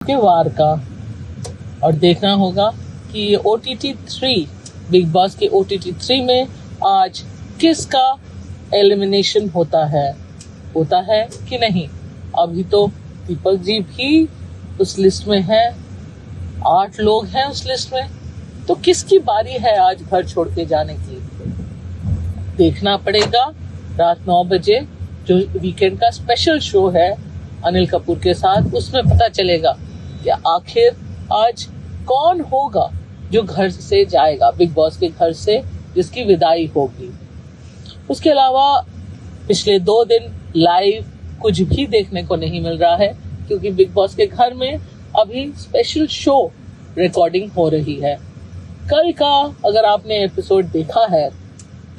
के वार का, और देखना होगा कि OTT 3 बिग बॉस के OTT 3 में आज किसका एलिमिनेशन होता है कि नहीं। अभी तो दीपक जी भी उस लिस्ट में है, 8 लोग हैं उस लिस्ट में, तो किसकी बारी है आज घर छोड़ के जाने की। देखना पड़ेगा रात 9 बजे जो वीकेंड का स्पेशल शो है अनिल कपूर के साथ, उसमें पता चलेगा कि आखिर आज कौन होगा जो घर से जाएगा, बिग बॉस के घर से जिसकी विदाई होगी। उसके अलावा पिछले 2 दिन लाइव कुछ भी देखने को नहीं मिल रहा है, क्योंकि बिग बॉस के घर में अभी स्पेशल शो रिकॉर्डिंग हो रही है। कल का अगर आपने एपिसोड देखा है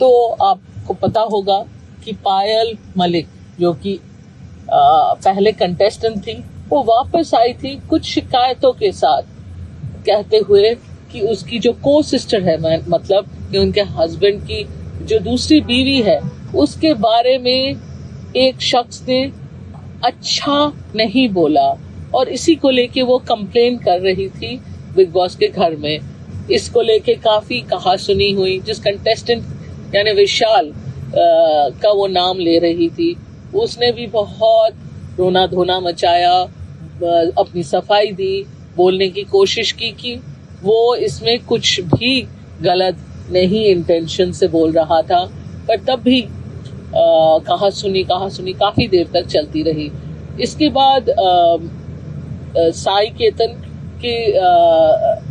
तो आपको पता होगा कि पायल मलिक जो कि पहले कंटेस्टेंट थी, वो वापस आई थी कुछ शिकायतों के साथ, कहते हुए कि उसकी जो को सिस्टर है, मतलब कि उनके हस्बैंड की जो दूसरी बीवी है, उसके बारे में एक शख्स ने अच्छा नहीं बोला, और इसी को लेके वो कंप्लेन कर रही थी बिग बॉस के घर में। इसको लेके काफी कहा सुनी हुई। जिस कंटेस्टेंट यानी विशाल का वो नाम ले रही थी, उसने भी बहुत रोना धोना मचाया, अपनी सफाई दी, बोलने की कोशिश की कि वो इसमें कुछ भी गलत नहीं इंटेंशन से बोल रहा था, पर तब भी कहा सुनी काफी देर तक चलती रही। इसके बाद साई केतन के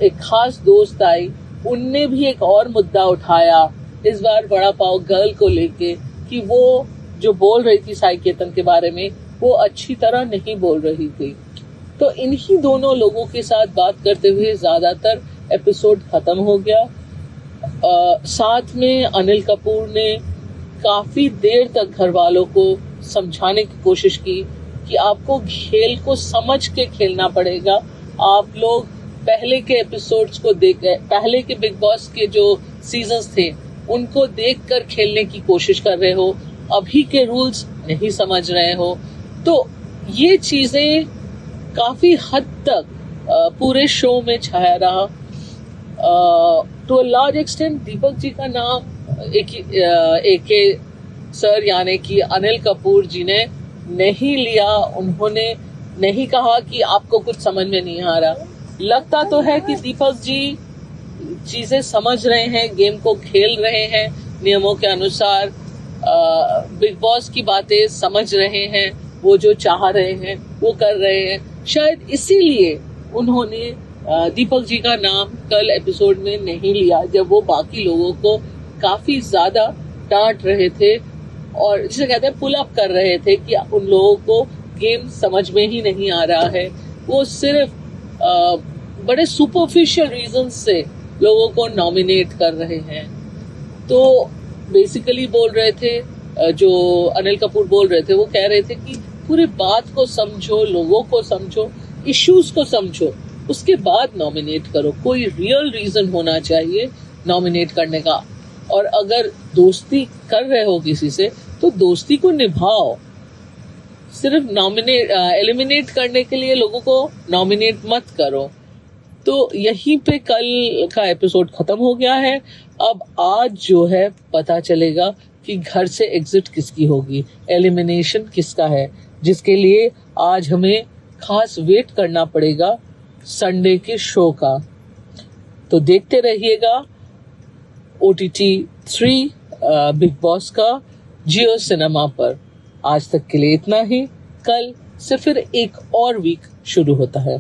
एक खास दोस्त आई, उनने भी एक और मुद्दा उठाया, इस बार बड़ा पाव गर्ल को लेके, कि वो जो बोल रही थी साई केतन के बारे में, वो अच्छी तरह नहीं बोल रही थी। तो इन्हीं दोनों लोगों के साथ बात करते हुए ज्यादातर एपिसोड खत्म हो गया। साथ में अनिल कपूर ने काफी देर तक घर वालों को समझाने की कोशिश की कि आपको खेल को समझ के खेलना पड़ेगा। आप लोग पहले के एपिसोड्स को पहले के बिग बॉस के जो सीजन्स थे उनको देखकर खेलने की कोशिश कर रहे हो, अभी के रूल्स नहीं समझ रहे हो। तो ये चीजें काफी हद तक पूरे शो में छाया रहा। To a large extent Deepak ji का नाम एक सर यानी कि अनिल कपूर जी ने नहीं लिया। उन्होंने नहीं कहा कि आपको कुछ समझ में नहीं आ रहा। लगता तो है कि दीपक जी चीजें समझ रहे हैं, गेम को खेल रहे हैं नियमों के अनुसार, बिग बॉस की बातें समझ रहे हैं, वो जो चाह रहे हैं वो कर रहे हैं। शायद इसीलिए उन्होंने दीपक जी का नाम कल एपिसोड में नहीं लिया, जब वो बाकी लोगों को काफी ज्यादा डांट रहे थे और जिसे कहते हैं पुल अप कर रहे थे कि उन लोगों को गेम समझ में ही नहीं आ रहा है। वो सिर्फ बड़े सुपरफिशियल रीजन से लोगों को नॉमिनेट कर रहे हैं। तो बेसिकली बोल रहे थे, जो अनिल कपूर बोल रहे थे, वो कह रहे थे कि पूरी बात को समझो, लोगों को समझो, इश्यूज को समझो, उसके बाद नॉमिनेट करो। कोई रियल रीजन होना चाहिए नॉमिनेट करने का, और अगर दोस्ती कर रहे हो किसी से तो दोस्ती को निभाओ। सिर्फ एलिमिनेट करने के लिए लोगों को नॉमिनेट मत करो। तो यहीं पे कल का एपिसोड खत्म हो गया है। अब आज जो है पता चलेगा कि घर से एग्जिट किसकी होगी, एलिमिनेशन किसका है, जिसके लिए आज हमें खास वेट करना पड़ेगा संडे के शो का। तो देखते रहिएगा OTT 3 बिग बॉस का जियो सिनेमा पर। आज तक के लिए इतना ही। कल से फिर एक और वीक शुरू होता है।